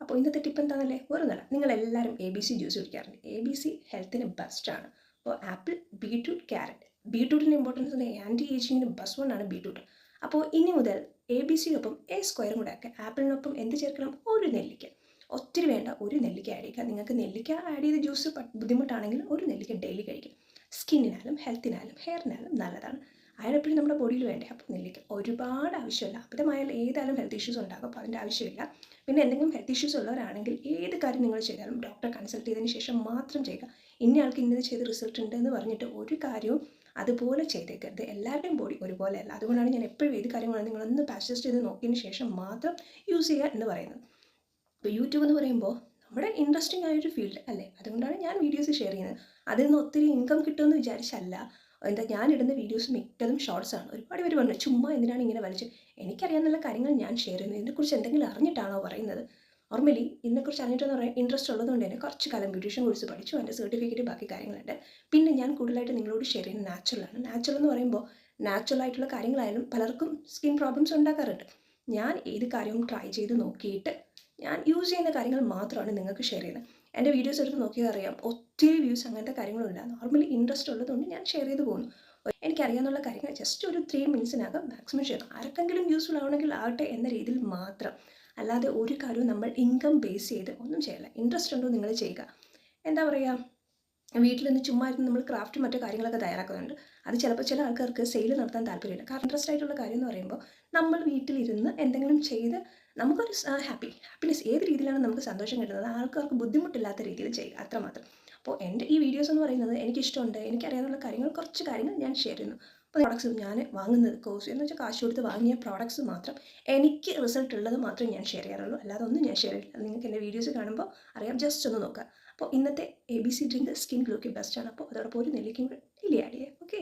അപ്പോൾ ഇന്നത്തെ ടിപ്പ് എന്താണെന്നല്ലേ, വേറൊന്നുമല്ല, നിങ്ങളെല്ലാവരും ABC ജ്യൂസ് കുടിക്കാറുണ്ട്. ABC ഹെൽത്തിന് ബെസ്റ്റാണ്. അപ്പോൾ ആപ്പിൾ, ബീട്രൂട്ട്, ക്യാരറ്റ്. ബീട്രൂട്ടിൻ്റെ ഇമ്പോർട്ടൻസ് ഉണ്ട്, ആൻറ്റി ഏജിങ്ങിന് ബെസ്റ്റ് വണ്ണാണ് ബീട്രൂട്ട്. അപ്പോൾ ഇനി മുതൽ ABCയൊപ്പം A² കൂടെ ആക്കുക. ആപ്പിളിനൊപ്പം എന്ത് ചേർക്കണം? ഒരു നെല്ലിക്ക. ഒത്തിരി വേണ്ട, ഒരു നെല്ലിക്ക ആഡ് ചെയ്യുക. നിങ്ങൾക്ക് നെല്ലിക്ക ആഡ് ചെയ്ത് ജ്യൂസ് ബുദ്ധിമുട്ടാണെങ്കിൽ ഒരു നെല്ലിക്ക ഡെയിലി കഴിക്കും. സ്കിന്നിനാലും ഹെൽത്തിനാലും ഹെയറിനാലും നല്ലതാണ്. അയൺ എപ്പോഴും നമ്മുടെ ബോഡിയിൽ വേണ്ടേ, അപ്പോൾ നെല്ലിക്ക ഒരുപാട് ആവശ്യമില്ല. അമിതമായാൽ ഏതായാലും ഹെൽത്ത് ഇഷ്യൂസ് ഉണ്ടാകും, അപ്പോൾ അതിൻ്റെ ആവശ്യമില്ല. പിന്നെ എന്തെങ്കിലും ഹെൽത്ത് ഇഷ്യൂസ് ഉള്ളവരാണെങ്കിൽ ഏത് കാര്യം നിങ്ങൾ ചെയ്താലും ഡോക്ടറെ കൺസൾട്ട് ചെയ്തതിന് ശേഷം മാത്രം ചെയ്യുക. ഇന്നയാൾക്ക് ഇന്നത് ചെയ്ത് റിസൾട്ട് ഉണ്ട് എന്ന് പറഞ്ഞിട്ട് ഒരു കാര്യവും അതുപോലെ ചെയ്തേക്കരുത്. എല്ലാവരുടെയും ബോഡി ഒരുപോലെയല്ല. അതുകൊണ്ടാണ് ഞാൻ എപ്പോഴും ഏത് കാര്യങ്ങളാണ് നിങ്ങളൊന്ന് പാസ്റ്റസ്റ്റ് ചെയ്ത് നോക്കിയതിന് ശേഷം മാത്രം യൂസ് ചെയ്യുക എന്ന് പറയുന്നത്. ഇപ്പോൾ യൂട്യൂബ് എന്ന് പറയുമ്പോൾ നമ്മുടെ ഇൻട്രസ്റ്റിംഗ് ആയൊരു ഫീൽഡ് അല്ലേ, അതുകൊണ്ടാണ് ഞാൻ വീഡിയോസ് ഷെയർ ചെയ്യുന്നത്. അതിൽ നിന്ന് ഒത്തിരി ഇൻകം കിട്ടുമെന്ന് വിചാരിച്ചല്ല. ഞാനിടുന്ന വീഡിയോസ് മിക്കതും ഷോർട്സാണ്. ഒരുപാട് പേര് പറഞ്ഞു ചുമ്മാ എന്തിനാണ് ഇങ്ങനെ വലിച്ച്. എനിക്കറിയാവുന്ന കാര്യങ്ങൾ ഞാൻ ഷെയർ ചെയ്യുന്നത്. ഇതിനെക്കുറിച്ച് എന്തെങ്കിലും അറിഞ്ഞിട്ടാണോ പറയുന്നത്? നോർമലി ഇതിനെക്കുറിച്ച് അറിഞ്ഞിട്ടെന്ന് പറയാൻ ഇൻട്രസ്റ്റ് ഉള്ളതുകൊണ്ട് തന്നെ കുറച്ച് കാലം ബ്യൂട്ടീഷ്യൻ കോഴ്സ് പഠിച്ചു, എൻ്റെ സർട്ടിഫിക്കറ്റ് ബാക്കി കാര്യങ്ങളുണ്ട്. പിന്നെ ഞാൻ കൂടുതലായിട്ട് നിങ്ങളോട് ഷെയർ ചെയ്യുന്നത് നാച്ചുറലാണ്. നാച്ചുറൽ എന്ന് പറയുമ്പോൾ നാച്ചുറൽ ആയിട്ടുള്ള കാര്യങ്ങളായാലും പലർക്കും സ്കിൻ പ്രോബ്ലംസ് ഉണ്ടാക്കാറുണ്ട്. ഞാൻ ഏത് കാര്യവും ട്രൈ ചെയ്ത് നോക്കിയിട്ട് ഞാൻ യൂസ് ചെയ്യുന്ന കാര്യങ്ങൾ മാത്രമാണ് നിങ്ങൾക്ക് ഷെയർ ചെയ്യുന്നത്. എൻ്റെ വീഡിയോസ് എടുത്ത് നോക്കിയാൽ അറിയാം, ഒത്തിരി വ്യൂസ് അങ്ങനത്തെ കാര്യങ്ങളുമില്ല. നോർമലി ഇൻട്രസ്റ്റ് ഉള്ളതുകൊണ്ട് ഞാൻ ഷെയർ ചെയ്ത് പോകുന്നു. എനിക്കറിയാവുന്ന കാര്യങ്ങൾ ജസ്റ്റ് ഒരു 3 മിനിറ്റ്സിനകം മാക്സിമം ഷെയർ. ആർക്കെങ്കിലും യൂസ്ഫുൾ ആവണമെങ്കിൽ ആവട്ടെ എന്ന രീതിയിൽ മാത്രം. അല്ലാതെ ഒരു കാര്യവും നമ്മൾ ഇൻകം ബേസ് ചെയ്ത് ഒന്നും ചെയ്യില്ല. ഇൻട്രസ്റ്റ് ഉണ്ടോ നിങ്ങൾ ചെയ്യുക. എന്താ പറയുക, വീട്ടിൽ നിന്ന് ചുമ്മാ ഇരുന്ന് നമ്മൾ ക്രാഫ്റ്റും മറ്റു കാര്യങ്ങളൊക്കെ തയ്യാറാക്കുന്നുണ്ട്. അത് ചിലപ്പോൾ ചില ആൾക്കാർക്ക് സെയിൽ നടത്താൻ താല്പര്യമില്ല. കാരണം ഇൻട്രസ്റ്റ് ആയിട്ടുള്ള കാര്യം എന്ന് പറയുമ്പോൾ നമ്മൾ വീട്ടിലിരുന്ന് എന്തെങ്കിലും ചെയ്ത് നമുക്കൊരു ഹാപ്പിനെസ് ഏത് രീതിയിലാണ് നമുക്ക് സന്തോഷം കിട്ടുന്നത് ആൾക്കാർക്ക് ബുദ്ധിമുട്ടില്ലാത്ത രീതിയിൽ ചെയ്യുക, അത്രമാത്രം. അപ്പോൾ എൻ്റെ ഈ വീഡിയോസ് എന്ന് പറയുന്നത് എനിക്കിഷ്ടമുണ്ട്, എനിക്കറിയാവുന്ന കാര്യങ്ങൾ കുറച്ച് കാര്യങ്ങൾ ഞാൻ ഷെയർ ചെയ്യുന്നു. അപ്പോൾ പ്രോഡക്ട്സ് ഞാൻ വാങ്ങുന്നത് കോഴ്സ് എന്ന് വെച്ചാൽ കാശ് കൊടുത്ത് വാങ്ങിയ പ്രോഡക്ട്സ് മാത്രം, എനിക്ക് റിസൾട്ട് ഉള്ളത് മാത്രമേ ഞാൻ ഷെയർ ചെയ്യാറുള്ളൂ. അല്ലാതെ ഒന്നും ഞാൻ ഷെയർ ചെയ്യില്ല. നിങ്ങൾക്ക് എൻ്റെ വീഡിയോസ് കാണുമ്പോൾ അറിയാം, ജസ്റ്റ് ഒന്ന് നോക്കുക. അപ്പോൾ ഇന്നത്തെ ABC ഡ്രിങ്ക് സ്കിൻ ഗ്ലോയ്ക്ക് ബെസ്റ്റാണ്. അപ്പോൾ അതോടൊപ്പം ഒരു നെല്ലിക്കയും കൂടെ ഡെയിലി ആഡ് ചെയ്യുക. ഓക്കെ.